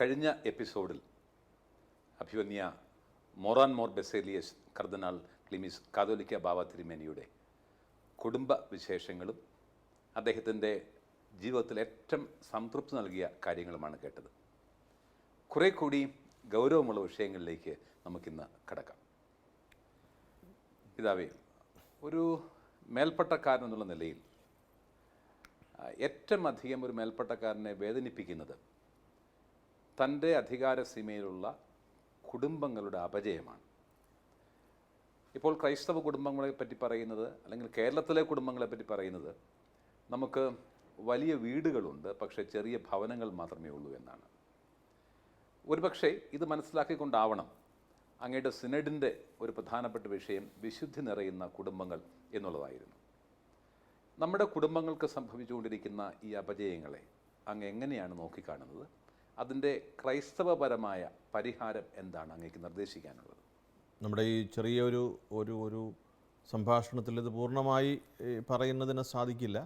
കഴിഞ്ഞ എപ്പിസോഡിൽ അഭിവന്യ മോറാൻ മോർ ബെസേലിയസ് കർദിനാൾ ക്ലീമിസ് കാതോലിക്ക ബാവ തിരുമേനിയുടെ കുടുംബ വിശേഷങ്ങളും അദ്ദേഹത്തിൻ്റെ ജീവിതത്തിൽ ഏറ്റവും സംതൃപ്തി നൽകിയ കാര്യങ്ങളുമാണ് കേട്ടത്. കുറേ കൂടി ഗൗരവമുള്ള വിഷയങ്ങളിലേക്ക് നമുക്കിന്ന് കടക്കാം. പിതാവേ, ഒരു മേൽപ്പട്ടക്കാരൻ എന്നുള്ള നിലയിൽ ഏറ്റവും അധികം ഒരു മേൽപ്പട്ടക്കാരനെ വേദനിപ്പിക്കുന്നത് തൻ്റെ അധികാര സീമയിലുള്ള കുടുംബങ്ങളുടെ അപജയമാണ്. ഇപ്പോൾ ക്രൈസ്തവ കുടുംബങ്ങളെ പറ്റി പറയുന്നത്, അല്ലെങ്കിൽ കേരളത്തിലെ കുടുംബങ്ങളെ പറ്റി പറയുന്നത്, നമുക്ക് വലിയ വീടുകളുണ്ട്, പക്ഷേ ചെറിയ ഭവനങ്ങൾ മാത്രമേ ഉള്ളൂ എന്നാണ്. ഒരുപക്ഷെ ഇത് മനസ്സിലാക്കിക്കൊണ്ടാവണം അങ്ങയുടെ സിനഡിൻ്റെ ഒരു പ്രധാനപ്പെട്ട വിഷയം വിശുദ്ധി നിറയുന്ന കുടുംബങ്ങൾ എന്നുള്ളതായിരുന്നു. നമ്മുടെ കുടുംബങ്ങൾക്ക് സംഭവിച്ചുകൊണ്ടിരിക്കുന്ന ഈ അപജയങ്ങളെ അങ്ങ് എങ്ങനെയാണ് നോക്കിക്കാണുന്നത്? അതിൻ്റെ ക്രൈസ്തവപരമായ പരിഹാരം എന്താണ് അങ്ങേക്ക് നിർദ്ദേശിക്കാനുള്ളത്? നമ്മുടെ ഈ ചെറിയൊരു ഒരു സംഭാഷണത്തിൽ ഇത് പൂർണ്ണമായി പറയുന്നതിന് സാധിക്കില്ല.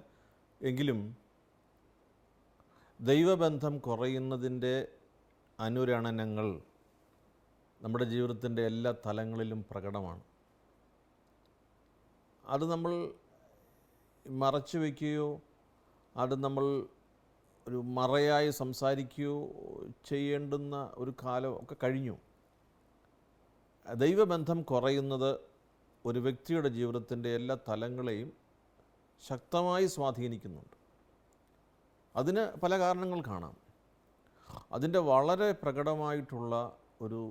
എങ്കിലും ദൈവബന്ധം കുറയുന്നതിൻ്റെ അനുരണനങ്ങൾ നമ്മുടെ ജീവിതത്തിൻ്റെ എല്ലാ തലങ്ങളിലും പ്രകടമാണ്. അത് നമ്മൾ മറച്ചു വയ്ക്കുകയോ അത് നമ്മൾ ഒരു മറയായി സംസാരിക്കുകയോ ചെയ്യേണ്ടുന്ന ഒരു കാലം ഒക്കെ കഴിഞ്ഞു. ദൈവബന്ധം കുറയുന്നത് ഒരു വ്യക്തിയുടെ ജീവിതത്തിൻ്റെ എല്ലാ തലങ്ങളെയും ശക്തമായി സ്വാധീനിക്കുന്നുണ്ട്. അതിന് പല കാരണങ്ങൾ കാണാം. അതിൻ്റെ വളരെ പ്രകടമായിട്ടുള്ള ഒരു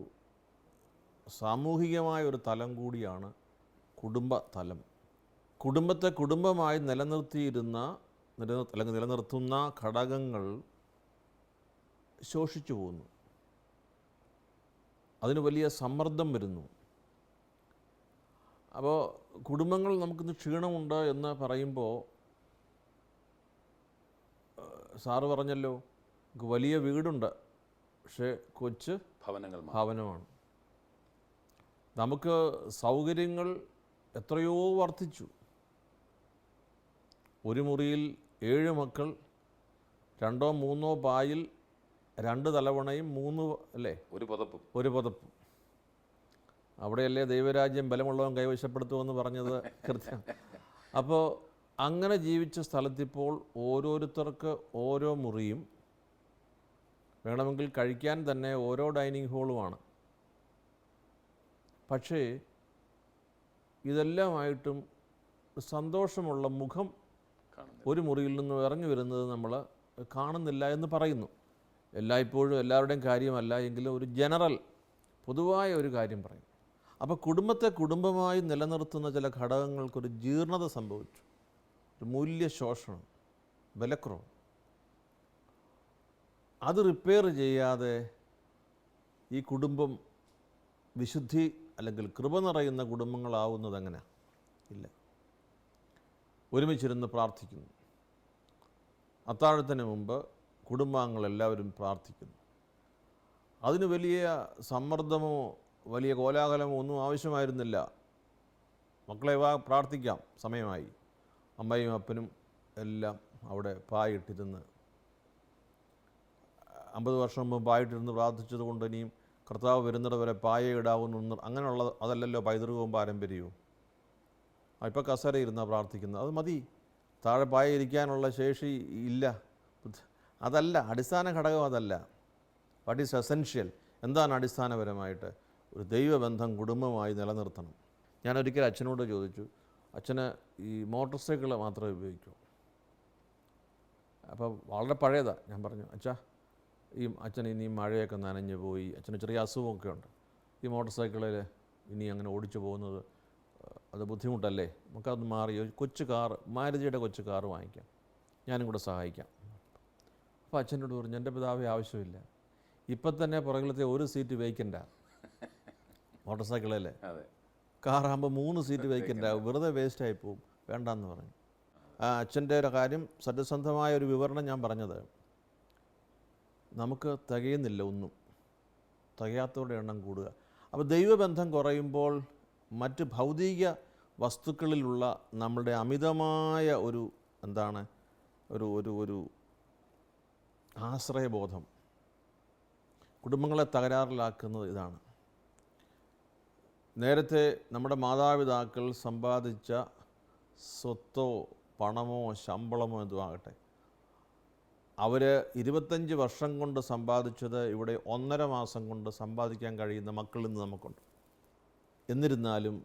സാമൂഹികമായ ഒരു തലം കൂടിയാണ് കുടുംബ തലം. കുടുംബത്തെ കുടുംബമായി നിലനിർത്തുന്ന ഘടകങ്ങൾ ശോഷിച്ചു പോകുന്നു. അതിന് വലിയ സമ്മർദ്ദം വരുന്നു. അപ്പോൾ കുടുംബങ്ങൾ നമുക്കിന്ന് ക്ഷീണമുണ്ട് എന്ന് പറയുമ്പോൾ, സാറ് പറഞ്ഞല്ലോ, വലിയ വീടുണ്ട്, പക്ഷേ കൊച്ചു ഭവനമാണ്. നമുക്ക് സൗകര്യങ്ങൾ എത്രയോ വർദ്ധിച്ചു. ഒരു മുറിയിൽ 7 മക്കൾ, 2 3 പായിൽ 2 തലവണയും 3 അല്ലേ, ഒരു പുതപ്പും. അവിടെയല്ലേ ദൈവരാജ്യം ബലമുള്ളവൻ കൈവശപ്പെടുത്തുമെന്ന് പറഞ്ഞത് കൃത്യം. അപ്പോൾ അങ്ങനെ ജീവിച്ച സ്ഥലത്തിപ്പോൾ ഓരോരുത്തർക്ക് ഓരോ മുറിയും, വേണമെങ്കിൽ കഴിക്കാൻ തന്നെ ഓരോ ഡൈനിങ് ഹോളുമാണ്. പക്ഷേ ഇതെല്ലാമായിട്ടും സന്തോഷമുള്ള മുഖം ഒരു മുറിയിൽ നിന്ന് ഇറങ്ങി വരുന്നത് നമ്മൾ കാണുന്നില്ല എന്ന് പറയുന്നു. എല്ലായ്പ്പോഴും എല്ലാവരുടെയും കാര്യമല്ല എങ്കിലും ഒരു ജനറൽ പൊതുവായ ഒരു കാര്യം പറയും. അപ്പോൾ കുടുംബത്തെ കുടുംബമായി നിലനിർത്തുന്ന ചില ഘടകങ്ങൾക്കൊരു ജീർണത സംഭവിച്ചു, ഒരു മൂല്യശോഷണം, ബലക്കുറവ്. അത് റിപ്പയർ ചെയ്യാതെ ഈ കുടുംബം വിശുദ്ധി അല്ലെങ്കിൽ കൃപ നിറയുന്ന കുടുംബങ്ങളാവുന്നത് എങ്ങനെ? ഇല്ല. ഒരുമിച്ചിരുന്ന് പ്രാർത്ഥിക്കുന്നു. അത്താഴത്തിന് മുമ്പ് കുടുംബാംഗങ്ങളെല്ലാവരും പ്രാർത്ഥിക്കുന്നു. അതിന് വലിയ സമ്മർദ്ദമോ വലിയ കോലാഹലമോ ഒന്നും ആവശ്യമായിരുന്നില്ല. മക്കളെ വാ പ്രാർത്ഥിക്കാം, സമയമായി. അമ്മയും അപ്പനും എല്ലാം അവിടെ പായിട്ടിരുന്ന്, 50 വർഷം മുമ്പ് പായിട്ടിരുന്ന് പ്രാർത്ഥിച്ചത് കൊണ്ട് ഇനിയും കർത്താവ് വരുന്നിട വരെ പായ ഇടാവുന്ന അങ്ങനെയുള്ള അതല്ലല്ലോ പൈതൃകവും പാരമ്പര്യവും. ഇപ്പോൾ കസേര ഇരുന്നാണ് പ്രാർത്ഥിക്കുന്നത്, അത് മതി. താഴെ പായ ഇരിക്കാനുള്ള ശേഷി ഇല്ല. അതല്ല അടിസ്ഥാന ഘടകം, അതല്ല. What is essential? എന്താണ് അടിസ്ഥാനപരമായിട്ട്? ഒരു ദൈവബന്ധം കുടുംബമായി നിലനിർത്തണം. ഞാനൊരിക്കൽ അച്ഛനോട് ചോദിച്ചു, അച്ഛന് ഈ മോട്ടോർ സൈക്കിൾ മാത്രമേ ഉപയോഗിക്കൂ. അപ്പോൾ വളരെ പഴയതാണ്. ഞാൻ പറഞ്ഞു, അച്ഛാ, ഈ അച്ഛൻ ഇനി മഴയൊക്കെ നനഞ്ഞു പോയി, അച്ഛന് ചെറിയ അസുഖമൊക്കെ ഉണ്ട്, ഈ മോട്ടോർ സൈക്കിളിൽ ഇനി അങ്ങനെ ഓടിച്ചു പോകുന്നത് അത് ബുദ്ധിമുട്ടല്ലേ, നമുക്കത് മാറി കൊച്ചു കാറ്, മാരുതിയുടെ കൊച്ചു കാറ് വാങ്ങിക്കാം, ഞാനും കൂടെ സഹായിക്കാം. അപ്പോൾ അച്ഛനോട് പറഞ്ഞു, എൻ്റെ പിതാവേ ആവശ്യമില്ല, ഇപ്പം തന്നെ പുറകിലത്തെ ഒരു സീറ്റ് വേക്കൻ്റാ മോട്ടോർ സൈക്കിളല്ലേ, കാറാകുമ്പോൾ 3 സീറ്റ് വേക്കൻ്റാ, വെറുതെ വേസ്റ്റായി പോവും, വേണ്ടാന്ന് പറഞ്ഞു. ആ അച്ഛൻ്റെ ഒരു കാര്യം, സത്യസന്ധമായ ഒരു വിവരണം ഞാൻ പറഞ്ഞത്, നമുക്ക് തികയുന്നില്ല, ഒന്നും തികയാത്തവരുടെ എണ്ണം കൂടുക. അപ്പോൾ ദൈവബന്ധം കുറയുമ്പോൾ മറ്റ് ഭൗതിക വസ്തുക്കളിലുള്ള നമ്മളുടെ അമിതമായ ഒരു ഒരു ഒരു ഒരു ആശ്രയബോധം, കുടുംബങ്ങളെ തകരാറിലാക്കുന്നത് ഇതാണ്. നേരത്തെ നമ്മുടെ മാതാപിതാക്കൾ സമ്പാദിച്ച സ്വത്തോ പണമോ ശമ്പളമോ എന്തുമാകട്ടെ, അവർ 25 വർഷം കൊണ്ട് സമ്പാദിച്ചത് ഇവിടെ 1.5 മാസം കൊണ്ട് സമ്പാദിക്കാൻ കഴിയുന്ന മക്കളിൽ നിന്ന് നമുക്കുണ്ട്. എന്നിരുന്നാലും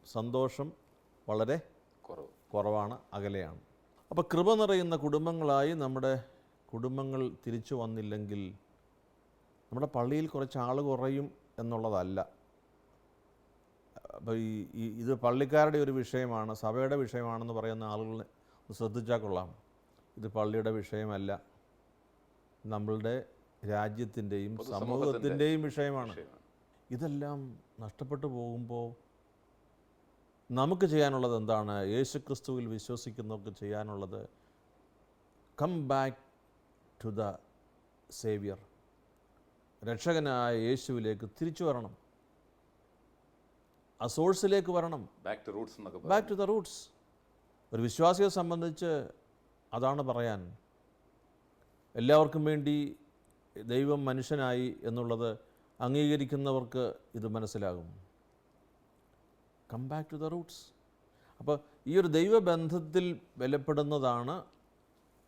സന്തോഷം വളരെ കുറവാണ്, അകലെയാണ്. അപ്പോൾ കൃപ നിറയുന്ന കുടുംബങ്ങളായി നമ്മുടെ കുടുംബങ്ങൾ തിരിച്ചു വന്നില്ലെങ്കിൽ നമ്മുടെ പള്ളിയിൽ കുറച്ച് ആൾ കുറയും എന്നുള്ളതല്ല. അപ്പോൾ ഇത് പള്ളിക്കാരുടെ ഒരു വിഷയമാണ്, സഭയുടെ വിഷയമാണെന്ന് പറയുന്ന ആളുകൾ ശ്രദ്ധിച്ചാൽ കൊള്ളാം. ഇത് പള്ളിയുടെ വിഷയമല്ല, നമ്മളുടെ രാജ്യത്തിൻ്റെയും സമൂഹത്തിൻ്റെയും വിഷയമാണ്. ഇതെല്ലാം നഷ്ടപ്പെട്ടു പോകുമ്പോൾ നമുക്ക് ചെയ്യാനുള്ളത് എന്താണ്? യേശുക്രിസ്തുവിൽ വിശ്വസിക്കുന്നവർക്ക് ചെയ്യാനുള്ളത് come back to the saviour, രക്ഷകനായ യേശുവിലേക്ക് തിരിച്ചു വരണം, ആ സോഴ്സിലേക്ക് വരണം, ബാക്ക് ടു ദ റൂട്ട്സ്. ഒരു വിശ്വാസിയെ സംബന്ധിച്ച് അതാണ് പറയാൻ. എല്ലാവർക്കും വേണ്ടി ദൈവം മനുഷ്യനായി എന്നുള്ളത് അംഗീകരിക്കുന്നവർക്ക് ഇത് മനസ്സിലാകും. Come back to the roots. അപ്പോൾ ഈ ഒരു ദൈവബന്ധത്തിൽ ബലപ്പെടുന്നതാണ്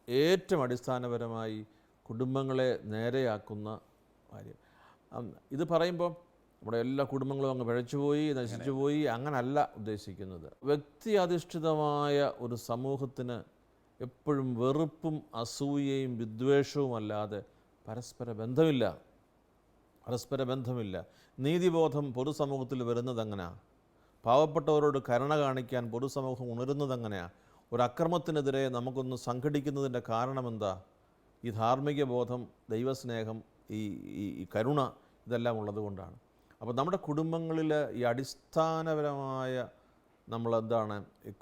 ഏറ്റവും അടിസ്ഥാനപരമായി കുടുംബങ്ങളെ നേരെയാക്കുന്ന കാര്യം. ഇത് പറയുമ്പോൾ നമ്മുടെ എല്ലാ കുടുംബങ്ങളും അങ്ങ് പിഴച്ചുപോയി, നശിച്ചുപോയി, അങ്ങനല്ല ഉദ്ദേശിക്കുന്നത്. വ്യക്തി അധിഷ്ഠിതമായ ഒരു സമൂഹത്തിന് എപ്പോഴും വെറുപ്പും അസൂയയും വിദ്വേഷവും അല്ലാതെ പരസ്പര ബന്ധമില്ല. നീതിബോധം പൊതുസമൂഹത്തിൽ വരുന്നത് എങ്ങനെയാണ്? പാവപ്പെട്ടവരോട് കരുണ കാണിക്കാൻ പൊതുസമൂഹം ഉണരുന്നത് എങ്ങനെയാണ്? ഒരു അക്രമത്തിനെതിരെ നമുക്കൊന്ന് സംഘടിക്കുന്നതിൻ്റെ കാരണമെന്താ? ഈ ധാർമ്മിക ബോധം, ദൈവസ്നേഹം, ഈ കരുണ, ഇതെല്ലാം ഉള്ളതുകൊണ്ടാണ്. അപ്പോൾ നമ്മുടെ കുടുംബങ്ങളിൽ ഈ അടിസ്ഥാനപരമായ നമ്മളെന്താണ്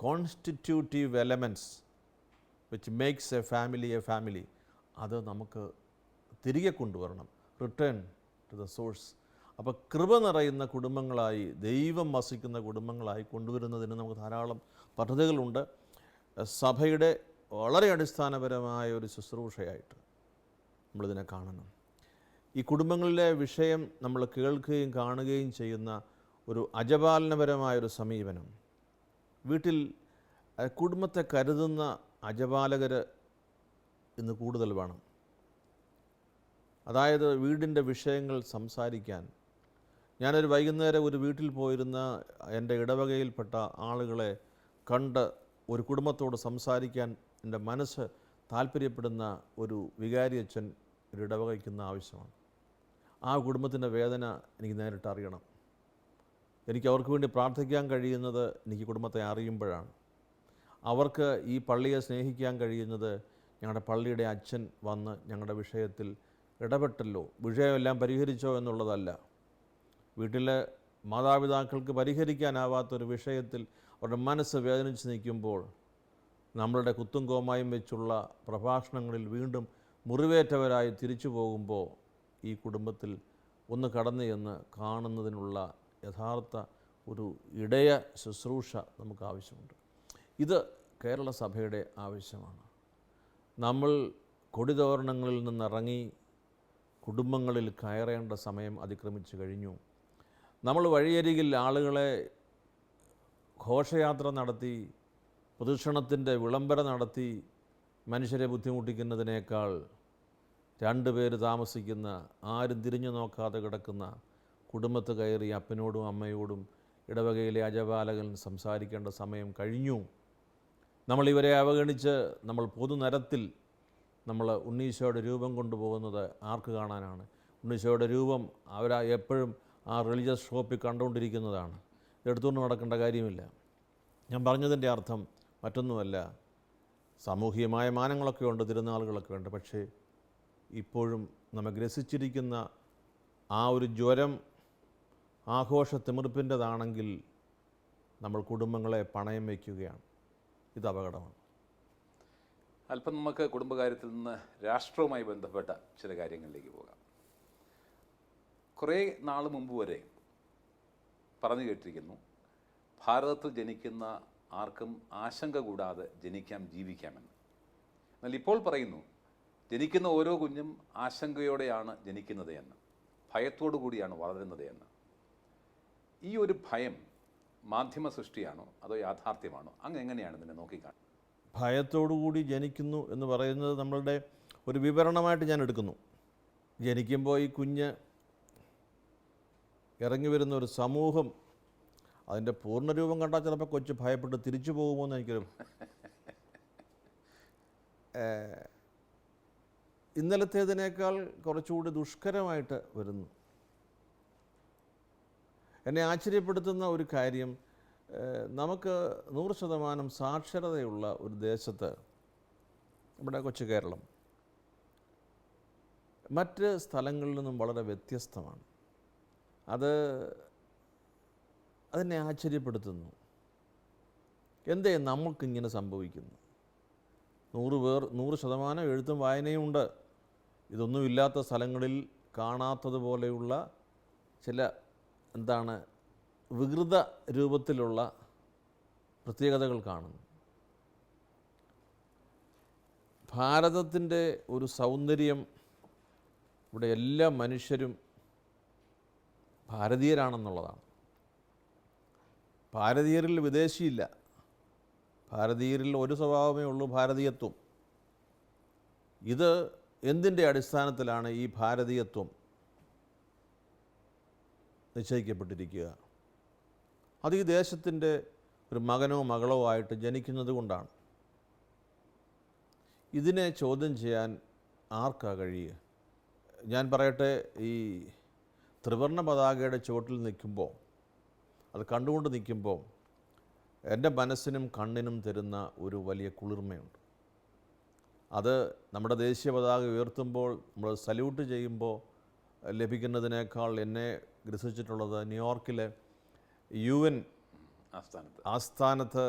constitutive elements which makes a family, അത് നമുക്ക് തിരികെ കൊണ്ടുവരണം. Return to the source. അപ്പോൾ കൃപ നിറയുന്ന കുടുംബങ്ങളായി, ദൈവം വസിക്കുന്ന കുടുംബങ്ങളായി കൊണ്ടുവരുന്നതിന് നമുക്ക് ധാരാളം പദ്ധതികളുണ്ട്. സഭയുടെ വളരെ അടിസ്ഥാനപരമായ ഒരു ശുശ്രൂഷയായിട്ട് നമ്മളിതിനെ കാണണം. ഈ കുടുംബങ്ങളിലെ വിഷയം നമ്മൾ കേൾക്കുകയും കാണുകയും ചെയ്യുന്ന ഒരു അജപാലനപരമായൊരു സമീപനം, വീട്ടിൽ കുടുംബത്തെ കരുതുന്ന അജപാലകർ ഇന്ന് കൂടുതൽ വേണം. അതായത് വീടിൻ്റെ വിഷയങ്ങൾ സംസാരിക്കാൻ. ഞാനൊരു വൈകുന്നേരം ഒരു വീട്ടിൽ പോയിരുന്ന എൻ്റെ ഇടവകയിൽപ്പെട്ട ആളുകളെ കണ്ട് ഒരു കുടുംബത്തോട് സംസാരിക്കാൻ എൻ്റെ മനസ്സ് താല്പര്യപ്പെടുന്ന ഒരു വികാരിയച്ഛൻ ഒരു ഇടവകയ്ക്കുന്ന ആവശ്യമാണ്. ആ കുടുംബത്തിൻ്റെ വേദന എനിക്ക് നേരിട്ട് അറിയണം. എനിക്ക് അവർക്ക് വേണ്ടി പ്രാർത്ഥിക്കാൻ കഴിയുന്നത് എനിക്ക് കുടുംബത്തെ അറിയുമ്പോഴാണ്. അവർക്ക് ഈ പള്ളിയെ സ്നേഹിക്കാൻ കഴിയുന്നത് ഞങ്ങളുടെ പള്ളിയുടെ അച്ഛൻ വന്ന് ഞങ്ങളുടെ വിഷയത്തിൽ ഇടപെട്ടല്ലോ, വിഷയമെല്ലാം പരിഹരിച്ചോ എന്നുള്ളതല്ല. വീട്ടിലെ മാതാപിതാക്കൾക്ക് പരിഹരിക്കാനാവാത്തൊരു വിഷയത്തിൽ അവരുടെ മനസ്സ് വേദനിച്ച് നിൽക്കുമ്പോൾ നമ്മളുടെ കുത്തും കോമായും വെച്ചുള്ള പ്രഭാഷണങ്ങളിൽ വീണ്ടും മുറിവേറ്റവരായി തിരിച്ചു പോകുമ്പോൾ ഈ കുടുംബത്തിൽ ഒന്ന് കടന്നു ചെന്ന് കാണുന്നതിനുള്ള യഥാർത്ഥ ഒരു ഇടയ ശുശ്രൂഷ നമുക്ക് ആവശ്യമുണ്ട്. ഇത് കേരള സഭയുടെ ആവശ്യമാണ്. നമ്മൾ കൊടിതോരണങ്ങളിൽ നിന്നിറങ്ങി കുടുംബങ്ങളിൽ കയറേണ്ട സമയം അതിക്രമിച്ചു കഴിഞ്ഞു. നമ്മൾ വഴിയരികിൽ ആളുകളെ ഘോഷയാത്ര നടത്തി, പ്രദക്ഷിണത്തിൻ്റെ വിളംബരം നടത്തി മനുഷ്യരെ ബുദ്ധിമുട്ടിക്കുന്നതിനേക്കാൾ 2 പേര് താമസിക്കുന്ന, ആരും തിരിഞ്ഞു നോക്കാതെ കിടക്കുന്ന കുടുംബത്ത് കയറി അപ്പനോടും അമ്മയോടും ഇടവകയിലെ അജപാലകൻ സംസാരിക്കേണ്ട സമയം കഴിഞ്ഞു. നമ്മളിവരെ അവഗണിച്ച് നമ്മൾ പൊതുനിരത്തിൽ നമ്മൾ ഉണ്ണീശോയുടെ രൂപം കൊണ്ടുപോകുന്നത് ആർക്ക് കാണാനാണ്? ഉണ്ണീശോയുടെ രൂപം എപ്പോഴും ആ റിലീജിയസ് ഷോപ്പിൽ കണ്ടുകൊണ്ടിരിക്കുന്നതാണ്. എടുത്തുകൊണ്ട് നടക്കേണ്ട കാര്യമില്ല. ഞാൻ പറഞ്ഞതിൻ്റെ അർത്ഥം മറ്റൊന്നുമല്ല. സാമൂഹികമായ മാനങ്ങളൊക്കെ ഉണ്ട്, തിരുനാളുകളൊക്കെ ഉണ്ട്. പക്ഷേ ഇപ്പോഴും നമ്മെ ഗ്രസിച്ചിരിക്കുന്ന ആ ഒരു ജ്വരം ആഘോഷ തിമിർപ്പിൻ്റെതാണെങ്കിൽ നമ്മൾ കുടുംബങ്ങളെ പണയം വയ്ക്കുകയാണ്. ഇത് അപകടമാണ്. അല്പം നമുക്ക് കുടുംബകാര്യത്തിൽ നിന്ന് രാഷ്ട്രവുമായി ബന്ധപ്പെട്ട ചില കാര്യങ്ങളിലേക്ക് പോകാം. കുറേ നാൾ മുമ്പ് വരെ പറഞ്ഞു കേട്ടിരിക്കുന്നു, ഭാരതത്തിൽ ജനിക്കുന്ന ആർക്കും ആശങ്ക കൂടാതെ ജനിക്കാം, ജീവിക്കാമെന്ന്. എന്നാൽ ഇപ്പോൾ പറയുന്നു, ജനിക്കുന്ന ഓരോ കുഞ്ഞും ആശങ്കയോടെയാണ് ജനിക്കുന്നത് എന്ന്. ഭയത്തോടു കൂടിയാണ് വളരുന്നത് എന്ന്. ഈ ഒരു ഭയം മാധ്യമ സൃഷ്ടിയാണോ അതോ യാഥാർത്ഥ്യമാണോ? അങ്ങ് എങ്ങനെയാണ് ഇതിനെ നോക്കിക്കാണുന്നത്? ഭയത്തോടുകൂടി ജനിക്കുന്നു എന്ന് പറയുന്നത് നമ്മളുടെ ഒരു വിവരണമായിട്ട് ഞാൻ എടുക്കുന്നു. ജനിക്കുമ്പോൾ ഈ കുഞ്ഞ് ഇറങ്ങി വരുന്ന ഒരു സമൂഹം, അതിൻ്റെ പൂർണ്ണരൂപം കണ്ടാൽ ചിലപ്പോൾ കൊച്ചു ഭയപ്പെട്ട് തിരിച്ചു പോകുമോ എന്ന് എനിക്കൊരു ഇന്നലത്തേതിനേക്കാൾ കുറച്ചുകൂടി ദുഷ്കരമായിട്ട് വരുന്നു. എന്നെ ആശ്ചര്യപ്പെടുത്തുന്ന ഒരു കാര്യം, നമുക്ക് 100% സാക്ഷരതയുള്ള ഒരു ദേശത്ത്, നമ്മുടെ കൊച്ചു കേരളം, മറ്റ് സ്ഥലങ്ങളിൽ നിന്നും വളരെ വ്യത്യസ്തമാണ്. അതെന്നെ ആശ്ചര്യപ്പെടുത്തുന്നു. എന്തേ നമുക്കിങ്ങനെ സംഭവിക്കുന്നു? 100% എഴുത്തും വായനയും ഉണ്ട്. ഇതൊന്നുമില്ലാത്ത സ്ഥലങ്ങളിൽ കാണാത്തതുപോലെയുള്ള ചില വികൃത രൂപത്തിലുള്ള പ്രത്യേകതകൾ കാണുന്നു. ഭാരതത്തിൻ്റെ ഒരു സൗന്ദര്യം, ഇവിടെ എല്ലാ മനുഷ്യരും ഭാരതീയരാണെന്നുള്ളതാണ്. ഭാരതീയരിൽ വിദേശിയില്ല. ഭാരതീയരിൽ ഒരു സ്വഭാവമേ ഉള്ളൂ, ഭാരതീയത്വം. ഇത് എന്തിൻ്റെ അടിസ്ഥാനത്തിലാണ് ഈ ഭാരതീയത്വം നിശ്ചയിക്കപ്പെട്ടിരിക്കുക? അത് ഈ ദേശത്തിൻ്റെ ഒരു മകനോ മകളോ ആയിട്ട് ജനിക്കുന്നത് കൊണ്ടാണ്. ഇതിനെ ചോദ്യം ചെയ്യാൻ ആർക്കാ കഴിയുക? ഞാൻ പറയട്ടെ, ഈ ത്രിവർണ്ണ പതാകയുടെ ചുവട്ടിൽ നിൽക്കുമ്പോൾ, അത് കണ്ടുകൊണ്ട് നിൽക്കുമ്പോൾ എൻ്റെ മനസ്സിനും കണ്ണിനും തരുന്ന ഒരു വലിയ കുളിർമയുണ്ട്. അത് നമ്മുടെ ദേശീയ പതാക ഉയർത്തുമ്പോൾ, നമ്മൾ സല്യൂട്ട് ചെയ്യുമ്പോൾ ലഭിക്കുന്നതിനേക്കാൾ എന്നെ ഗ്രസിച്ചിട്ടുള്ളത് ന്യൂയോർക്കിലെ UN ആസ്ഥാനത്ത്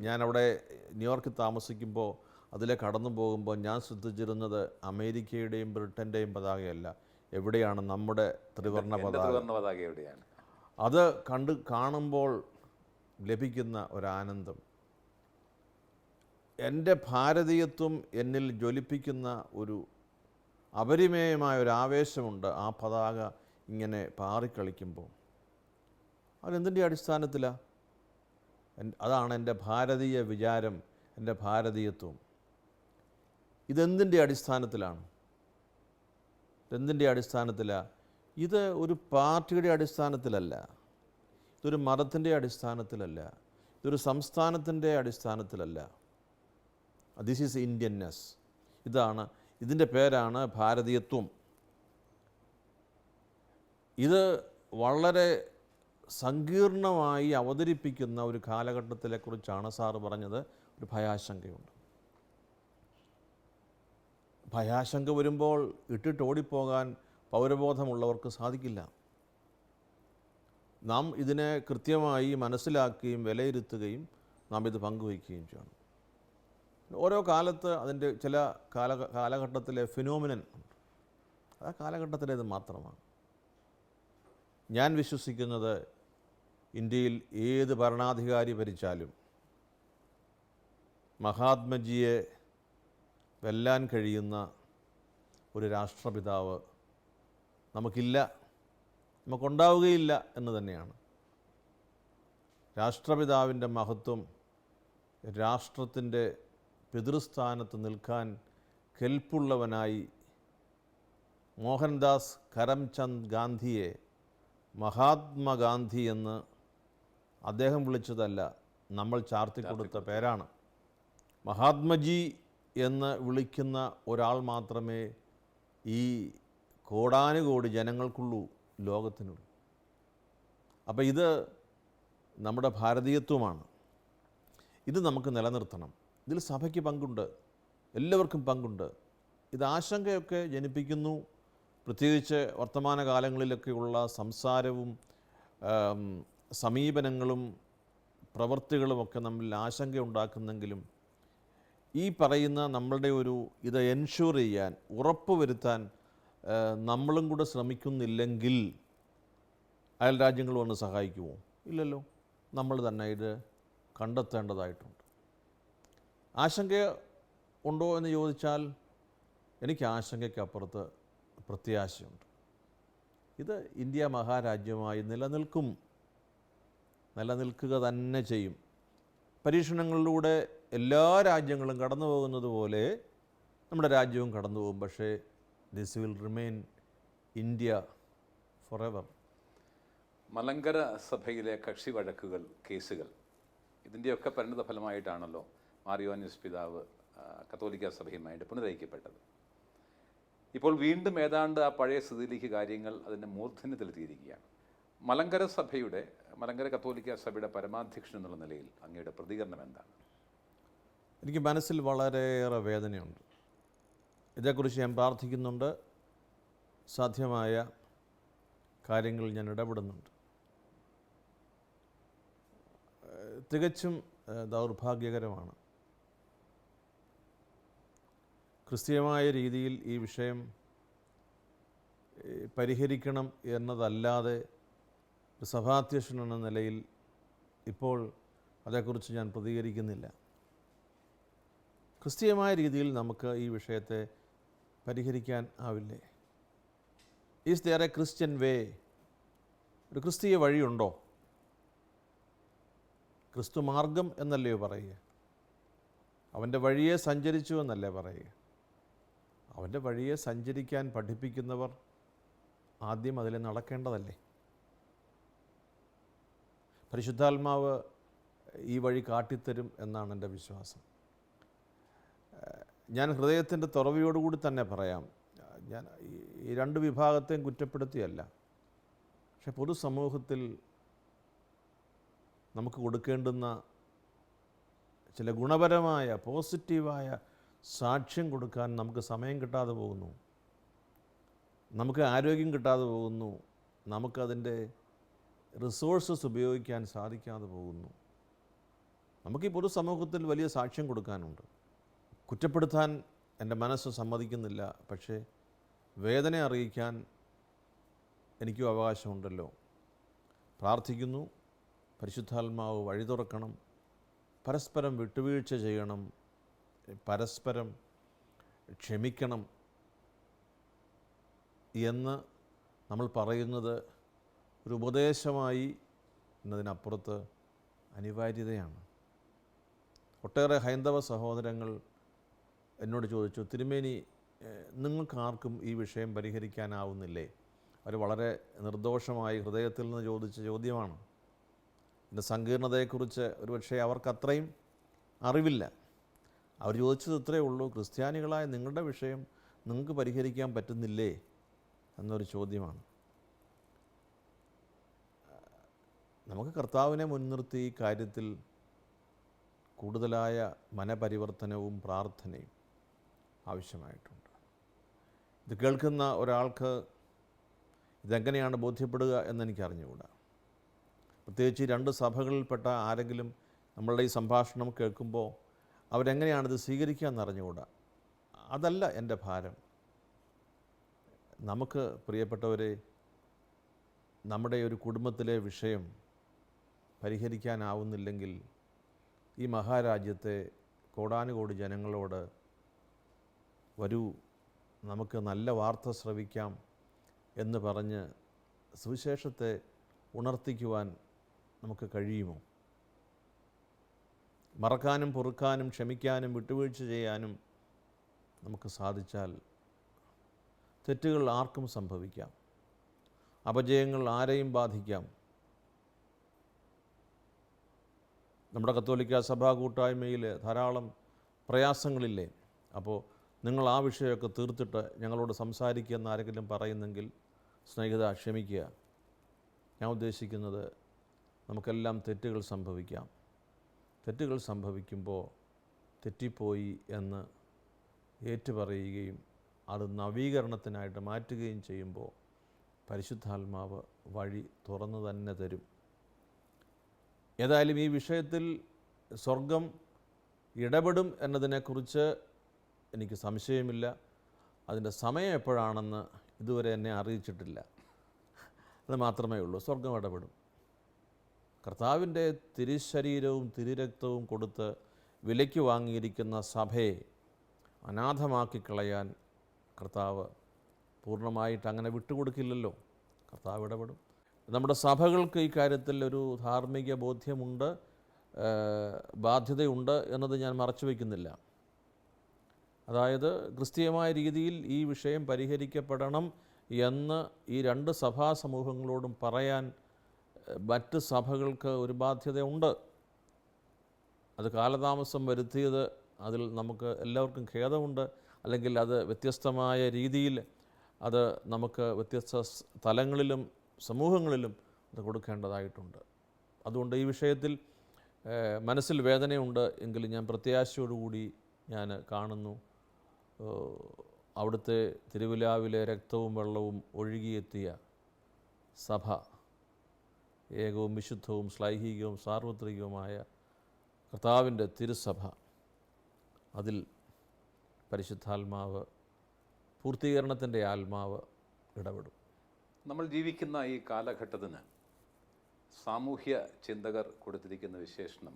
ഞാനവിടെ ന്യൂയോർക്കിൽ താമസിക്കുമ്പോൾ അതിലെ കടന്നു പോകുമ്പോൾ ഞാൻ ശ്രദ്ധിച്ചിരുന്നത് അമേരിക്കയുടെയും ബ്രിട്ടൻ്റെയും പതാകയല്ല, എവിടെയാണ് നമ്മുടെ ത്രിവർണ്ണ പതാക എവിടെയാണ്? അത് കാണുമ്പോൾ ലഭിക്കുന്ന ഒരാനന്ദം, എൻ്റെ ഭാരതീയത്വം എന്നിൽ ജ്വലിപ്പിക്കുന്ന ഒരു അപരിമേയമായ ഒരു ആവേശമുണ്ട്. ആ പതാക ഇങ്ങനെ പാറിക്കളിക്കുമ്പോൾ അതെന്തിൻ്റെ അടിസ്ഥാനത്തിലാണ്? അതാണ് എൻ്റെ ഭാരതീയ വിചാരം, എൻ്റെ ഭാരതീയത്വം. ഇതെന്തിൻ്റെ അടിസ്ഥാനത്തിലാണ്? എന്തിൻ്റെ അടിസ്ഥാനത്തിലാണ്? ഇത് ഒരു പാർട്ടിയുടെ അടിസ്ഥാനത്തിലല്ല, ഇതൊരു മതത്തിൻ്റെ അടിസ്ഥാനത്തിലല്ല, ഇതൊരു സംസ്ഥാനത്തിൻ്റെ അടിസ്ഥാനത്തിലല്ല. This is Indianness. ഇതിൻ്റെ പേരാണ് ഭാരതീയത്വം. ഇത് വളരെ സങ്കീർണമായി അവതരിപ്പിക്കുന്ന ഒരു കാലഘട്ടത്തിലെക്കുറിച്ചാണ് സാറ് പറഞ്ഞത്. ഒരു ഭയാശങ്കയുണ്ട്. ഭയാശങ്ക വരുമ്പോൾ ഇട്ടിട്ട് ഓടിപ്പോകാൻ പൗരബോധമുള്ളവർക്ക് സാധിക്കില്ല. നാം ഇതിനെ കൃത്യമായി മനസ്സിലാക്കുകയും വിലയിരുത്തുകയും നാം ഇത് പങ്കുവയ്ക്കുകയും ചെയ്യണം. ഓരോ കാലത്ത് അതിൻ്റെ ചില കാലഘട്ടത്തിലെ ഫിനോമിനൻ ഉണ്ട്. ആ കാലഘട്ടത്തിലേത് മാത്രമാണ്. ഞാൻ വിശ്വസിക്കുന്നത് ഇന്ത്യയിൽ ഏത് ഭരണാധികാരി ഭരിച്ചാലും മഹാത്മജിയെ വെല്ലാൻ കഴിയുന്ന ഒരു രാഷ്ട്രപിതാവ് നമുക്കില്ല, നമുക്കുണ്ടാവുകയില്ല എന്ന് തന്നെയാണ്. രാഷ്ട്രപിതാവിൻ്റെ മഹത്വം, രാഷ്ട്രത്തിൻ്റെ പിതൃസ്ഥാനത്ത് നിൽക്കാൻ കെൽപ്പുള്ളവനായി മോഹൻദാസ് കരംചന്ദ് ഗാന്ധിയെ മഹാത്മാഗാന്ധി എന്ന് അദ്ദേഹം വിളിച്ചതല്ല, നമ്മൾ ചാർത്തിക്കൊടുത്ത പേരാണ്. മഹാത്മജി എന്ന് വിളിക്കുന്ന ഒരാൾ മാത്രമേ ഈ കോടാനുകോടി ജനങ്ങൾക്കുള്ളൂ, ലോകത്തിനുള്ളൂ. അപ്പോൾ ഇത് നമ്മുടെ ഭാരതീയത്വമാണ്. ഇത് നമുക്ക് നിലനിർത്തണം. ഇതിൽ സഭയ്ക്ക് പങ്കുണ്ട്, എല്ലാവർക്കും പങ്കുണ്ട്. ഇത് ആശങ്കയൊക്കെ ജനിപ്പിക്കുന്നു. പ്രത്യേകിച്ച് വർത്തമാനകാലങ്ങളിലൊക്കെയുള്ള സംസാരവും സമീപനങ്ങളും പ്രവൃത്തികളുമൊക്കെ നമ്മിൽ ആശങ്ക ഉണ്ടാക്കുന്നെങ്കിലും ഈ പറയുന്ന നമ്മളുടെ ഇത് എൻഷുർ ചെയ്യാൻ, ഉറപ്പുവരുത്താൻ നമ്മളും കൂടെ ശ്രമിക്കുന്നില്ലെങ്കിൽ അയൽ രാജ്യങ്ങൾ വന്ന് സഹായിക്കുമോ? ഇല്ലല്ലോ. നമ്മൾ തന്നെ ഇത് കണ്ടെത്തേണ്ടതായിട്ടുണ്ട്. ആശങ്ക ഉണ്ടോ എന്ന് ചോദിച്ചാൽ എനിക്ക് ആശങ്കയ്ക്കപ്പുറത്ത് പ്രത്യാശയുണ്ട്. ഇത് ഇന്ത്യ മഹാരാജ്യമായി നിലനിൽക്കുക തന്നെ ചെയ്യും. പരീക്ഷണങ്ങളിലൂടെ എല്ലാ രാജ്യങ്ങളും കടന്നു പോകുന്നത് പോലെ നമ്മുടെ രാജ്യവും കടന്നു പോകും. പക്ഷേ this will remain India for ever. Malankara സഭയിലെ കക്ഷി വഴക്കുകൾ, കേസുകൾ, ഇതിൻ്റെയൊക്കെ പരിണിത ഫലമായിട്ടാണല്ലോ മാർ യോഹന്നാനീസ് പിതാവ് കത്തോലിക്ക സഭയുമായിട്ട് പുനരയിക്കപ്പെട്ടത്. ഇപ്പോൾ വീണ്ടും ഏതാണ്ട് ആ പഴയ സ്ഥിതിയിലേക്ക് കാര്യങ്ങൾ അതിൻ്റെ മൂർധന്യത്തിലെത്തിയിരിക്കുകയാണ്. മലങ്കര കത്തോലിക്ക സഭയുടെ പരമാധ്യക്ഷൻ എന്നുള്ള നിലയിൽ അങ്ങയുടെ പ്രതികരണം എന്താണ്? എനിക്ക് മനസ്സിൽ വളരെയേറെ വേദനയുണ്ട്. ഇതേക്കുറിച്ച് ഞാൻ പ്രാർത്ഥിക്കുന്നുണ്ട്. സാധ്യമായ കാര്യങ്ങളിൽ ഞാൻ ഇടപെടുന്നുണ്ട്. തികച്ചും ദൗർഭാഗ്യകരമാണ്. ക്രിസ്തീയമായ രീതിയിൽ ഈ വിഷയം പരിഹരിക്കണം എന്നതല്ലാതെ ഒരു സഭാധ്യക്ഷൻ എന്ന നിലയിൽ ഇപ്പോൾ അതേക്കുറിച്ച് ഞാൻ പ്രതികരിക്കുന്നില്ല. ക്രിസ്തീയമായ രീതിയിൽ നമുക്ക് ഈ വിഷയത്തെ പരിഹരിക്കാൻ ആവില്ലേ? Is there a Christian way? ഒരു ക്രിസ്തീയ വഴിയുണ്ടോ? ക്രിസ്തു മാർഗം എന്നല്ലയോ പറയുക? അവൻ്റെ വഴിയെ സഞ്ചരിച്ചു എന്നല്ലേ പറയുക? അവൻ്റെ വഴിയെ സഞ്ചരിക്കാൻ പഠിപ്പിക്കുന്നവർ ആദ്യം അതിൽ നടക്കേണ്ടതല്ലേ? പരിശുദ്ധാത്മാവ് ഈ വഴി കാട്ടിത്തരും എന്നാണ് എൻ്റെ വിശ്വാസം. ഞാൻ ഹൃദയത്തിൻ്റെ തുറവിയോടുകൂടി തന്നെ പറയാം, ഞാൻ ഈ രണ്ട് വിഭാഗത്തെയും കുറ്റപ്പെടുത്തിയല്ല. പക്ഷെ പൊതുസമൂഹത്തിൽ നമുക്ക് കൊടുക്കേണ്ടുന്ന ചില ഗുണപരമായ പോസിറ്റീവായ സാക്ഷ്യം കൊടുക്കാൻ നമുക്ക് സമയം കിട്ടാതെ പോകുന്നു, നമുക്ക് ആരോഗ്യം കിട്ടാതെ പോകുന്നു, നമുക്കതിൻ്റെ റിസോഴ്സസ് ഉപയോഗിക്കാൻ സാധിക്കാതെ പോകുന്നു. നമുക്ക് ഈ പൊതുസമൂഹത്തിൽ വലിയ സാക്ഷ്യം കൊടുക്കാനുണ്ട്. കുറ്റപ്പെടുത്താൻ എൻ്റെ മനസ്സ് സമ്മതിക്കുന്നില്ല. പക്ഷേ വേദന അറിയിക്കാൻ എനിക്കും അവകാശമുണ്ടല്ലോ. പ്രാർത്ഥിക്കുന്നു, പരിശുദ്ധാത്മാവ് വഴി തുറക്കണം, പരസ്പരം വിട്ടുവീഴ്ച ചെയ്യണം, പരസ്പരം ക്ഷമിക്കണം എന്ന് നമ്മൾ പറയുന്നത് ഒരു ഉപദേശമായി എന്നതിനപ്പുറത്ത് അനിവാര്യതയാണ്. ഒട്ടേറെ ഹൈന്ദവ സഹോദരങ്ങൾ എന്നോട് ചോദിച്ചു, തിരുമേനി നിങ്ങൾക്കാർക്കും ഈ വിഷയം പരിഹരിക്കാനാവുന്നില്ലേ? അവർ വളരെ നിർദോഷമായി ഹൃദയത്തിൽ നിന്ന് ചോദിച്ച ചോദ്യമാണ്. എൻ്റെ സങ്കീർണതയെക്കുറിച്ച് ഒരുപക്ഷെ അവർക്കത്രയും അറിവില്ല. അവർ ചോദിച്ചത് ഇത്രയേ ഉള്ളൂ, ക്രിസ്ത്യാനികളായ നിങ്ങളുടെ വിഷയം നിങ്ങൾക്ക് പരിഹരിക്കാൻ പറ്റുന്നില്ലേ എന്നൊരു ചോദ്യമാണ്. നമുക്ക് കർത്താവിനെ മുൻനിർത്തി ഈ കാര്യത്തിൽ കൂടുതലായ മനപരിവർത്തനവും പ്രാർത്ഥനയും ആവശ്യമായിട്ടുണ്ട്. ഇത് കേൾക്കുന്ന ഒരാൾക്ക് ഇതെങ്ങനെയാണ് ബോധ്യപ്പെടുക എന്നെനിക്കറിഞ്ഞുകൂടാ. പ്രത്യേകിച്ച് ഈ രണ്ട് സഭകളിൽപ്പെട്ട ആരെങ്കിലും നമ്മളുടെ ഈ സംഭാഷണം കേൾക്കുമ്പോൾ അവരെങ്ങനെയാണിത് സ്വീകരിക്കുക എന്നറിഞ്ഞുകൂടാ. അതല്ല എൻ്റെ ഭാരം. നമുക്ക് പ്രിയപ്പെട്ടവരെ, നമ്മുടെ ഒരു കുടുംബത്തിലെ വിഷയം പരിഹരിക്കാനാവുന്നില്ലെങ്കിൽ ഈ മഹാരാജ്യത്തെ കോടാനുകോടി ജനങ്ങളോട് വരൂ, നമുക്ക് നല്ല വാർത്ത ശ്രവിക്കാം എന്ന് പറഞ്ഞ് സുവിശേഷത്തെ ഉണർത്തിക്കുവാൻ നമുക്ക് കഴിയുമോ? മറക്കാനും പൊറുക്കാനും ക്ഷമിക്കാനും വിട്ടുവീഴ്ച ചെയ്യാനും നമുക്ക് സാധിച്ചാൽ തെറ്റുകൾ ആർക്കും സംഭവിക്കാം, അപജയങ്ങൾ ആരെയും ബാധിക്കാം. നമ്മുടെ കത്തോലിക്ക സഭാ കൂട്ടായ്മയിൽ ധാരാളം പ്രയാസങ്ങളില്ലേ? അപ്പോൾ നിങ്ങൾ ആ വിഷയമൊക്കെ തീർത്തിട്ട് ഞങ്ങളോട് സംസാരിക്കുക എന്ന് ആരെങ്കിലും പറയുന്നെങ്കിൽ സ്നേഹിത ക്ഷമിക്കുക. ഞാൻ ഉദ്ദേശിക്കുന്നത് നമുക്കെല്ലാം തെറ്റുകൾ സംഭവിക്കാം. തെറ്റുകൾ സംഭവിക്കുമ്പോൾ തെറ്റിപ്പോയി എന്ന് ഏറ്റുപറയുകയും അത് നവീകരണത്തിനായിട്ട് മാറ്റുകയും ചെയ്യുമ്പോൾ പരിശുദ്ധാത്മാവ് വഴി തുറന്നു തന്നെ തരും. ഏതായാലും ഈ വിഷയത്തിൽ സ്വർഗം ഇടപെടും എന്നതിനെക്കുറിച്ച് എനിക്ക് സംശയമില്ല. അതിൻ്റെ സമയം എപ്പോഴാണെന്ന് ഇതുവരെ എന്നെ അറിയിച്ചിട്ടില്ല. അത് മാത്രമേ ഉള്ളൂ. സ്വർഗം ഇടപെടും. കർത്താവിൻ്റെ തിരുശരീരവും തിരുരക്തവും കൊടുത്ത് വിലയ്ക്ക് വാങ്ങിയിരിക്കുന്ന സഭയെ അനാഥമാക്കി കളയാൻ കർത്താവ് പൂർണ്ണമായിട്ട് അങ്ങനെ വിട്ടുകൊടുക്കില്ലല്ലോ. കർത്താവ് ഇടപെടും. നമ്മുടെ സഭകൾക്ക് ഈ കാര്യത്തിൽ ഒരു ധാർമ്മിക ബോധ്യമുണ്ട്, ബാധ്യതയുണ്ട് എന്നത് ഞാൻ മറച്ചു വയ്ക്കുന്നില്ല. അതായത് ക്രിസ്തീയമായ രീതിയിൽ ഈ വിഷയം പരിഹരിക്കപ്പെടണം എന്ന് ഈ രണ്ട് സഭാ സമൂഹങ്ങളോടും പറയാൻ മറ്റ് സഭകൾക്ക് ഒരു ബാധ്യതയുണ്ട്. അത് കാലതാമസം വരുത്തിയത് അതിൽ നമുക്ക് എല്ലാവർക്കും ഖേദമുണ്ട്. അല്ലെങ്കിൽ അത് വ്യത്യസ്തമായ രീതിയിൽ അത് നമുക്ക് വ്യത്യസ്ത തലങ്ങളിലും സമൂഹങ്ങളിലും അത് കൊടുക്കേണ്ടതായിട്ടുണ്ട്. അതുകൊണ്ട് ഈ വിഷയത്തിൽ മനസ്സിൽ വേദനയുണ്ട് എങ്കിലും ഞാൻ പ്രത്യാശയോടുകൂടി ഞാൻ കാണുന്നു. അവിടുത്തെ തിരുവിലാവിലെ രക്തവും വെള്ളവും ഒഴുകിയെത്തിയ സഭ, ഏകവും വിശുദ്ധവും ശ്ലൈഹികവും സാർവത്രികവുമായ കർത്താവിൻ്റെ തിരുസഭ, അതിൽ പരിശുദ്ധാത്മാവ്, പൂർത്തീകരണത്തിൻ്റെ ആത്മാവ് ഇടപെടും. നമ്മൾ ജീവിക്കുന്ന ഈ കാലഘട്ടത്തിന് സാമൂഹ്യ ചിന്തകർ കൊടുത്തിരിക്കുന്ന വിശേഷണം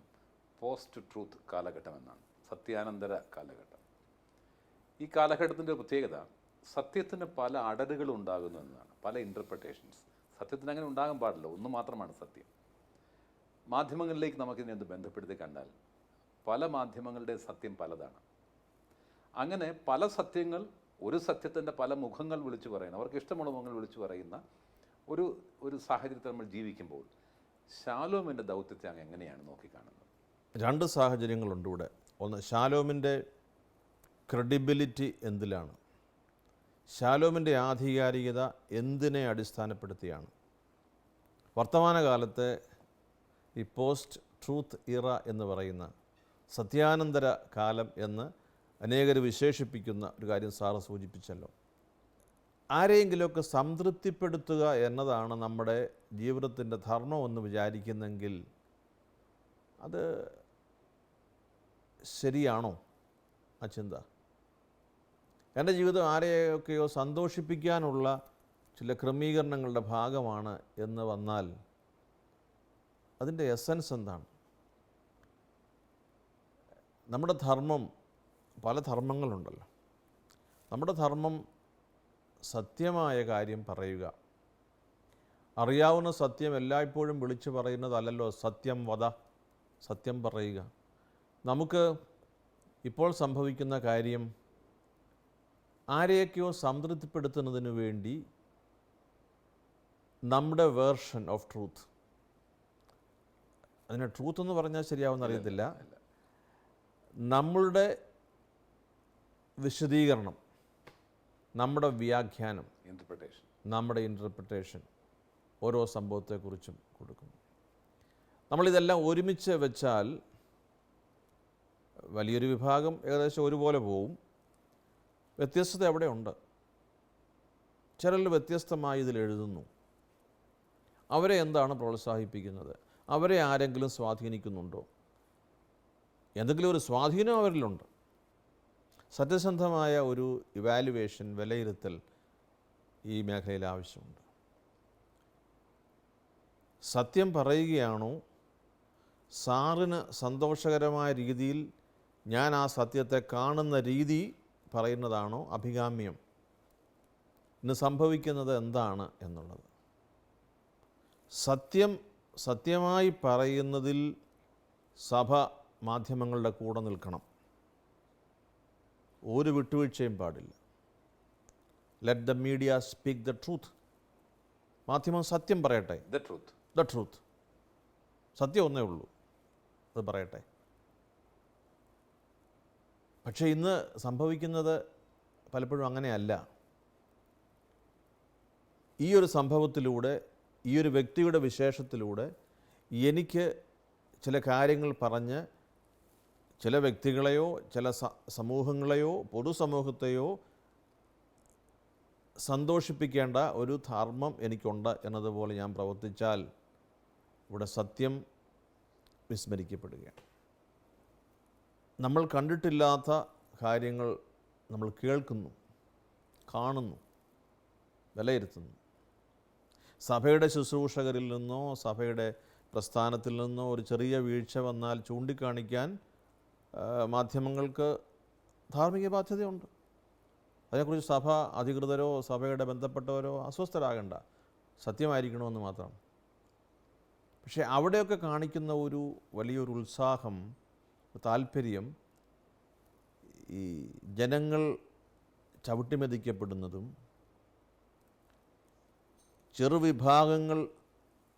പോസ്റ്റ് ട്രൂത്ത് കാലഘട്ടം എന്നാണ്, സത്യാനന്തര കാലഘട്ടം. ഈ കാലഘട്ടത്തിൻ്റെ പ്രത്യേകത സത്യത്തിന് പല അടരുകൾ ഉണ്ടാകുന്നു എന്നതാണ്, പല ഇൻ്റർപ്രിട്ടേഷൻസ്. സത്യത്തിന് അങ്ങനെ ഉണ്ടാകാൻ പാടില്ല, ഒന്ന് മാത്രമാണ് സത്യം. മാധ്യമങ്ങളിലേക്ക് നമുക്കിതിനെ എന്ത് ബന്ധപ്പെടുത്തി കണ്ടാൽ പല മാധ്യമങ്ങളുടെ സത്യം പലതാണ്. അങ്ങനെ പല സത്യങ്ങൾ, ഒരു സത്യത്തിൻ്റെ പല മുഖങ്ങൾ വിളിച്ചു പറയുന്ന, അവർക്ക് ഇഷ്ടമുള്ള മുഖങ്ങൾ വിളിച്ചു പറയുന്ന ഒരു സാഹചര്യത്തിൽ നമ്മൾ ജീവിക്കുമ്പോൾ ശാലോമിൻ്റെ ദൗത്യത്തെ അങ്ങ് എങ്ങനെയാണ് നോക്കിക്കാണുന്നത്? രണ്ട് സാഹചര്യങ്ങളുണ്ട് ഇവിടെ. ഒന്ന്, ശാലോമിൻ്റെ ക്രെഡിബിലിറ്റി എന്തിലാണ്, ശാലോമിൻ്റെ ആധികാരികത എന്തിനെ അടിസ്ഥാനപ്പെടുത്തിയാണ്. വർത്തമാനകാലത്തെ ഈ പോസ്റ്റ് ട്രൂത്ത് ഇറ എന്ന് പറയുന്ന സത്യാനന്തര കാലം എന്ന് അനേകർ വിശേഷിപ്പിക്കുന്ന ഒരു കാര്യം സാറ് സൂചിപ്പിച്ചല്ലോ. ആരെയെങ്കിലുമൊക്കെ സംതൃപ്തിപ്പെടുത്തുക എന്നതാണ് നമ്മുടെ ജീവിതത്തിൻ്റെ ധർമ്മമെന്ന് വിചാരിക്കുന്നെങ്കിൽ അത് ശരിയാണോ ആ ചിന്ത? എൻ്റെ ജീവിതം ആരെയൊക്കെയോ സന്തോഷിപ്പിക്കാനുള്ള ചില ക്രമീകരണങ്ങളുടെ ഭാഗമാണ് എന്ന് വന്നാൽ അതിൻ്റെ എസൻസ് എന്താണ്? നമ്മുടെ ധർമ്മം, പല ധർമ്മങ്ങളുണ്ടല്ലോ. നമ്മുടെ ധർമ്മം സത്യമായ കാര്യം പറയുക. അറിയാവുന്ന സത്യം എല്ലായ്പ്പോഴും വിളിച്ചു പറയുന്നതല്ലല്ലോ സത്യം വദ, സത്യം പറയുക. നമുക്ക് ഇപ്പോൾ സംഭവിക്കുന്ന കാര്യം ആരെയൊക്കെയോ സംതൃപ്തിപ്പെടുത്തുന്നതിന് വേണ്ടി നമ്മുടെ വേർഷൻ ഓഫ് ട്രൂത്ത്, അതിനെ ട്രൂത്ത് എന്ന് പറഞ്ഞാൽ ശരിയാവുമെന്ന് അറിയത്തില്ല, നമ്മളുടെ വിശദീകരണം, നമ്മുടെ വ്യാഖ്യാനം, നമ്മുടെ ഇൻ്റർപ്രിട്ടേഷൻ ഓരോ സംഭവത്തെക്കുറിച്ചും കൊടുക്കുന്നു. നമ്മളിതെല്ലാം ഒരുമിച്ച് വെച്ചാൽ വലിയൊരു വിഭാഗം ഏകദേശം ഒരുപോലെ പോവും. വ്യത്യസ്തത എവിടെയുണ്ട്? ചിലർ വ്യത്യസ്തമായി ഇതിൽ എഴുതുന്നു. അവരെ എന്താണ് പ്രോത്സാഹിപ്പിക്കുന്നത്? അവരെ ആരെങ്കിലും സ്വാധീനിക്കുന്നുണ്ടോ? എന്തെങ്കിലും ഒരു സ്വാധീനം അവരിലുണ്ട്. സത്യസന്ധമായ ഒരു ഇവാലുവേഷൻ, വിലയിരുത്തൽ ഈ മേഖലയിൽ ആവശ്യമുണ്ട്. സത്യം പറയുകയാണോ, സാറിന് സന്തോഷകരമായ രീതിയിൽ ഞാൻ ആ സത്യത്തെ കാണുന്ന രീതി പറയുന്നതാണോ അഭികാമ്യം? ഇന്ന് സംഭവിക്കുന്നത് എന്താണ് എന്നുള്ളത്. സത്യമായി പറയുന്നതിൽ സഭ മാധ്യമങ്ങളുടെ കൂടെ നിൽക്കണം. ഒരു വിട്ടുവീഴ്ചയും പാടില്ല. Let the media speak the truth. മാധ്യമം സത്യം പറയട്ടെ, ദ ട്രൂത്ത്. സത്യം ഒന്നേ ഉള്ളൂ, അത് പറയട്ടെ. പക്ഷേ ഇന്ന് സംഭവിക്കുന്നത് പലപ്പോഴും അങ്ങനെയല്ല. ഈ ഒരു സംഭവത്തിലൂടെ, ഈ ഒരു വ്യക്തിയുടെ വിശേഷത്തിലൂടെ എനിക്ക് ചില കാര്യങ്ങൾ പറഞ്ഞ് ചില വ്യക്തികളെയോ ചില സമൂഹങ്ങളെയോ പൊതുസമൂഹത്തെയോ സന്തോഷിപ്പിക്കേണ്ട ഒരു ധർമ്മം എനിക്കുണ്ട് എന്നതുപോലെ ഞാൻ പ്രവർത്തിച്ചാൽ ഇവിടെ സത്യം വിസ്മരിക്കപ്പെടുകയാണ്. നമ്മൾ കണ്ടിട്ടില്ലാത്ത കാര്യങ്ങൾ നമ്മൾ കേൾക്കുന്നു, കാണുന്നു, വിലയിരുത്തുന്നു. സഭയുടെ ശുശ്രൂഷകരിൽ നിന്നോ സഭയുടെ പ്രസ്ഥാനത്തിൽ നിന്നോ ഒരു ചെറിയ വീഴ്ച വന്നാൽ ചൂണ്ടിക്കാണിക്കാൻ മാധ്യമങ്ങൾക്ക് ധാർമ്മിക ബാധ്യതയുണ്ട്. അതിനെക്കുറിച്ച് സഭ അധികൃതരോ സഭയുടെ ബന്ധപ്പെട്ടവരോ അസ്വസ്ഥരാകേണ്ട. സത്യമായിരിക്കണമെന്ന് മാത്രം. പക്ഷേ അവിടെയൊക്കെ കാണിക്കുന്ന ഒരു വലിയൊരു ഉത്സാഹം, താല്പര്യം, ഈ ജനങ്ങൾ ചവിട്ടിമെതിക്കപ്പെടുന്നതും ചെറുവിഭാഗങ്ങൾ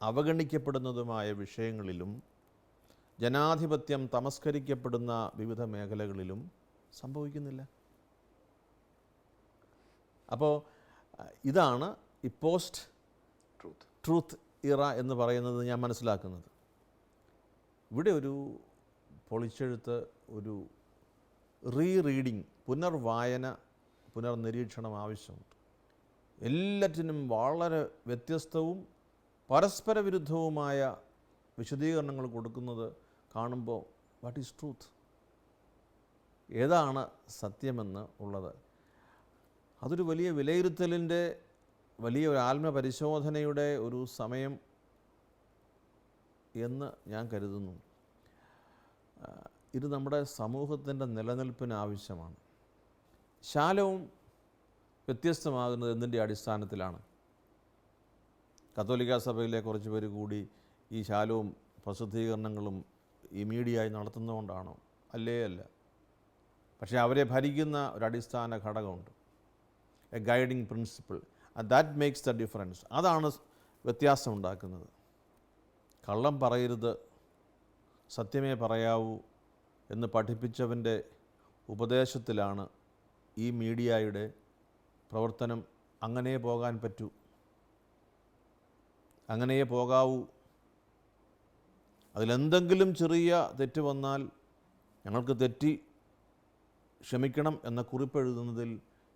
അവഗണിക്കപ്പെടുന്നതുമായ വിഷയങ്ങളിലും ജനാധിപത്യം തമസ്കരിക്കപ്പെടുന്ന വിവിധ മേഖലകളിലും സംഭവിക്കുന്നില്ല. അപ്പോൾ ഇതാണ് ഈ പോസ്റ്റ് ട്രൂത്ത് ഇറ എന്ന് പറയുന്നത് ഞാൻ മനസ്സിലാക്കുന്നത്. ഇവിടെ ഒരു പൊളിച്ചെഴുത്ത്, ഒരു റീഡിങ്, പുനർവായന, പുനർനിരീക്ഷണം ആവശ്യമുണ്ട്. എല്ലാറ്റിനും വളരെ വ്യത്യസ്തവും പരസ്പര വിരുദ്ധവുമായ വിശദീകരണങ്ങൾ കൊടുക്കുന്നത് കാണുമ്പോൾ വാട്ട് ഈസ് ട്രൂത്ത്, ഏതാണ് സത്യമെന്ന് ഉള്ളത്, അതൊരു വലിയ വിലയിരുത്തലിൻ്റെ, വലിയ ഒരു ആത്മപരിശോധനയുടെ ഒരു സമയം എന്ന് ഞാൻ കരുതുന്നു. ഇത് നമ്മുടെ സമൂഹത്തിൻ്റെ നിലനിൽപ്പിന് ആവശ്യമാണ്. ശാലവും വ്യത്യസ്തമാകുന്നത് എന്തിൻ്റെ അടിസ്ഥാനത്തിലാണ്? കത്തോലിക്ക സഭയിലെ കുറച്ച് പേര് കൂടി ഈ ശാലവും പ്രസിദ്ധീകരണങ്ങളും ഈ മീഡിയയായി നടത്തുന്നതുകൊണ്ടാണോ? അല്ല. പക്ഷേ അവരെ ഭരിക്കുന്ന ഒരു അടിസ്ഥാന ഘടകമുണ്ട്, A guiding principle, and that makes the difference. അതാണ് വ്യത്യാസം ഉണ്ടാക്കുന്നത്. കള്ളം പറയരുത്, സത്യമേ പറയാവൂ എന്ന് പഠിപ്പിച്ചവൻ്റെ ഉപദേശത്തിലാണ് ഈ മീഡിയയുടെ പ്രവർത്തനം. അങ്ങനെ പോകാൻ പറ്റൂ, അങ്ങനെ പോകാവൂ. അതിലെന്തെങ്കിലും ചെറിയ തെറ്റ് വന്നാൽ ഞങ്ങൾക്ക് തെറ്റി, ക്ഷമിക്കണം എന്ന കുറിപ്പ് എഴുതുന്നതിൽ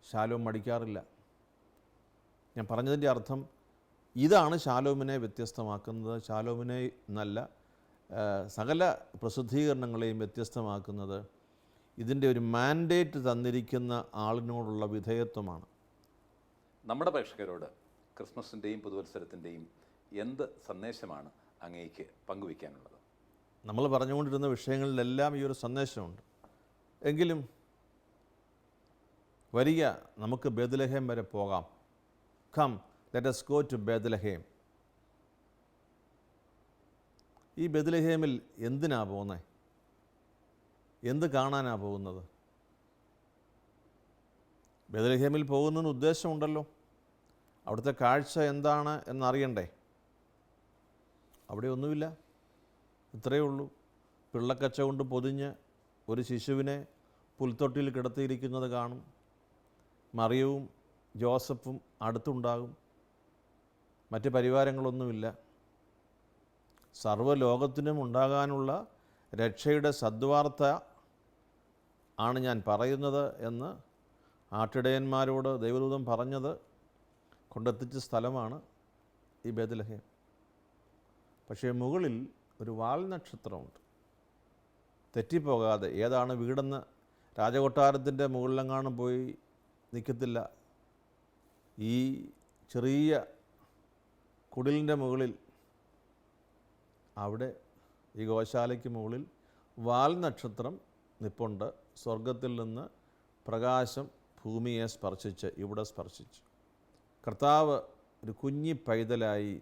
ശാലോം മടിക്കാറില്ല. ഞാൻ പറഞ്ഞതിൻ്റെ അർത്ഥം ഇതാണ് ശാലോമിനെ വ്യത്യസ്തമാക്കുന്നത്. ശാലോമിനെ എന്നല്ല, സകല പ്രസിദ്ധീകരണങ്ങളെയും വ്യത്യസ്തമാക്കുന്നത് ഇതിൻ്റെ ഒരു മാൻഡേറ്റ് തന്നിരിക്കുന്ന ആളിനോടുള്ള വിധേയത്വമാണ്. നമ്മുടെ പ്രേക്ഷകരോട് ക്രിസ്മസിൻ്റെയും പുതുവത്സരത്തിൻ്റെയും എന്ത് സന്ദേശമാണ് അങ്ങേക്ക് പങ്കുവയ്ക്കാനുള്ളത്? നമ്മൾ പറഞ്ഞുകൊണ്ടിരുന്ന വിഷയങ്ങളിലെല്ലാം ഈ ഒരു സന്ദേശമുണ്ട്. എങ്കിലും വരിക, നമുക്ക് ബേത്ലഹേം വരെ പോകാം. Come, let us go to Bethlehem. ഈ ബേത്ലഹേമിൽ എന്തിനാ പോകുന്നത്? എന്ത് കാണാനാണ് പോകുന്നത്? ബേത്ലഹേമിൽ പോകുന്നതിന് ഉദ്ദേശമുണ്ടല്ലോ. അവിടുത്തെ കാഴ്ച എന്താണ് എന്നറിയണ്ടേ? അവിടെ ഒന്നുമില്ല, ഇത്രയേ ഉള്ളൂ. പിള്ളക്കച്ച കൊണ്ട് പൊതിഞ്ഞ് ഒരു ശിശുവിനെ പുൽത്തൊട്ടിയിൽ കിടത്തിയിരിക്കുന്നത് കാണും. മറിയവും ജോസഫും അടുത്തുണ്ടാകും. മറ്റ് പരിവാരങ്ങളൊന്നുമില്ല. സർവ്വലോകത്തിനും ഉണ്ടാകാനുള്ള രക്ഷയുടെ സദ്വാർത്ത ആണ് ഞാൻ പറയുന്നത് എന്ന് ആട്ടിടയന്മാരോട് ദൈവദൂതൻ പറഞ്ഞത് കൊണ്ടെത്തിച്ച സ്ഥലമാണ് ഈ ബേത്ലഹേം. പക്ഷേ മുകളിൽ ഒരു വാൽനക്ഷത്രമുണ്ട്. തെറ്റിപ്പോകാതെ ഏതാണ് വീടെന്ന് രാജകൊട്ടാരത്തിൻ്റെ മുകളിലെങ്ങാനും പോയി നിൽക്കത്തില്ല. ഈ ചെറിയ കുടിലിൻ്റെ മുകളിൽ, അവിടെ ഈ ഗോശാലയ്ക്ക് മുകളിൽ വാൽനക്ഷത്രം നിപ്പുണ്ട്. സ്വർഗത്തിൽ നിന്ന് പ്രകാശം ഭൂമിയെ സ്പർശിച്ച് ഇവിടെ സ്പർശിച്ചു. കർത്താവ് ഒരു കുഞ്ഞി പൈതലായി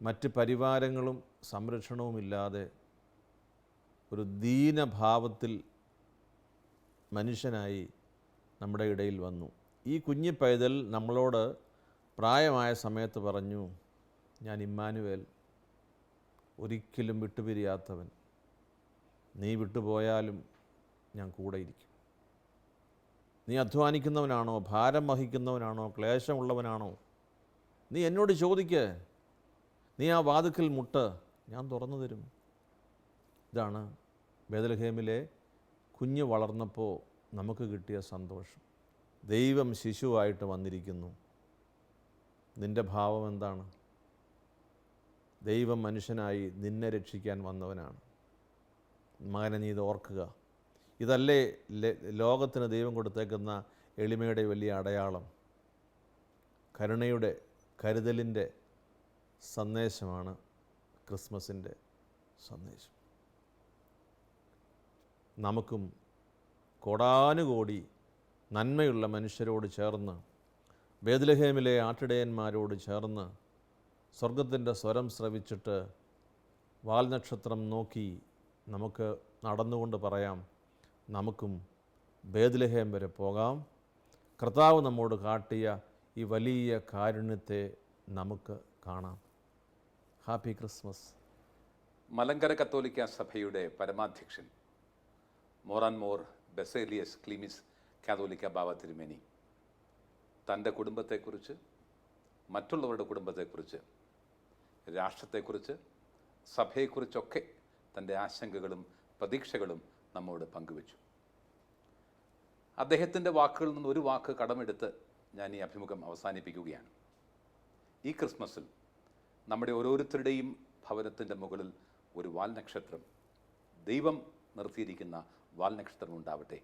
മറ്റ് പരിവാരങ്ങളും സംരക്ഷണവുമില്ലാതെ ഒരു ദീനഭാവത്തിൽ മനുഷ്യനായി നമ്മുടെ ഇടയിൽ വന്നു. ഈ കുഞ്ഞി പൈതൽ നമ്മളോട് പ്രായമായ സമയത്ത് പറഞ്ഞു, ഞാൻ ഇമ്മാനുവേൽ, ഒരിക്കലും വിട്ടുപിരിയാത്തവൻ, നീ വിട്ടുപോയാലും ഞാൻ കൂടെ ഇരിക്കും. നീ അധ്വാനിക്കുന്നവനാണോ, ഭാരം വഹിക്കുന്നവനാണോ, ക്ലേശമുള്ളവനാണോ, നീ എന്നോട് ചോദിക്ക്, നീ ആ വാതിക്കൽ മുട്ട്, ഞാൻ തുറന്നു തരും. ഇതാണ് ബേത്ലഹേമിലെ കുഞ്ഞ് വളർന്നപ്പോൾ നമുക്ക് കിട്ടിയ സന്തോഷം. ദൈവം ശിശുവായിട്ട് വന്നിരിക്കുന്നു. നിൻ്റെ ഭാവം എന്താണ്? ദൈവം മനുഷ്യനായി നിന്നെ രക്ഷിക്കാൻ വന്നവനാണ്. മകനെ, നീ ഇത് ഓർക്കുക. ഇതല്ലേ ലോകത്തിന് ദൈവം കൊടുത്തേക്കുന്ന എളിമയുടെ വലിയ അടയാളം. കരുണയുടെ, കരുതലിൻ്റെ സന്ദേശമാണ് ക്രിസ്മസിൻ്റെ സന്ദേശം. നമുക്കും കോടാനുകോടി നന്മയുള്ള മനുഷ്യരോട് ചേർന്ന്, ബേത്ലഹേമിലെ ആട്ടിടയന്മാരോട് ചേർന്ന് സ്വർഗത്തിൻ്റെ സ്വരം ശ്രവിച്ചിട്ട് വാൽനക്ഷത്രം നോക്കി നമുക്ക് നടന്നുകൊണ്ട് പറയാം, നമുക്കും ബേത്ലഹേം വരെ പോകാം. കർത്താവ് നമ്മോട് കാട്ടിയ ഈ വലിയ കാരുണ്യത്തെ നമുക്ക് കാണാം. Happy Christmas. മലങ്കര കത്തോലിക്ക സഭയുടെ പരമാധ്യക്ഷൻ മോറാൻമോർ ബസേലിയസ് ക്ലീമിസ് കാതോലിക്ക ബാവ തിരുമേനി തൻ്റെ കുടുംബത്തെക്കുറിച്ച്, മറ്റുള്ളവരുടെ കുടുംബത്തെക്കുറിച്ച്, രാഷ്ട്രത്തെക്കുറിച്ച്, സഭയെക്കുറിച്ചൊക്കെ തൻ്റെ ആശങ്കകളും പ്രതീക്ഷകളും നമ്മോട് പങ്കുവച്ചു. അദ്ദേഹത്തിൻ്റെ വാക്കുകളിൽ നിന്ന് ഒരു വാക്ക് കടമെടുത്ത് ഞാൻ ഈ അഭിമുഖം അവസാനിപ്പിക്കുകയാണ്. ഈ ക്രിസ്മസിൽ നമ്മുടെ ഓരോരുത്തരുടെയും ഭവനത്തിൻ്റെ മുകളിൽ ഒരു വാൽനക്ഷത്രം, ദൈവം നിർത്തിയിരിക്കുന്ന വാൽനക്ഷത്രം ഉണ്ടാവട്ടെ.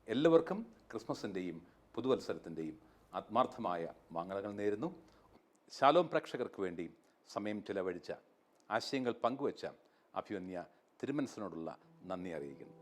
എല്ലാവർക്കും ക്രിസ്മസിൻ്റെയും പുതുവത്സരത്തിൻ്റെയും ആത്മാർത്ഥമായ മംഗളങ്ങൾ നേരുന്നു. ശാലോം പ്രേക്ഷകർക്ക് വേണ്ടി സമയം ചിലവഴിച്ച, ആശയങ്ങൾ പങ്കുവച്ച അഭിമന്യ തിരുമനസിനോടുള്ള നന്ദി അറിയിക്കുന്നു.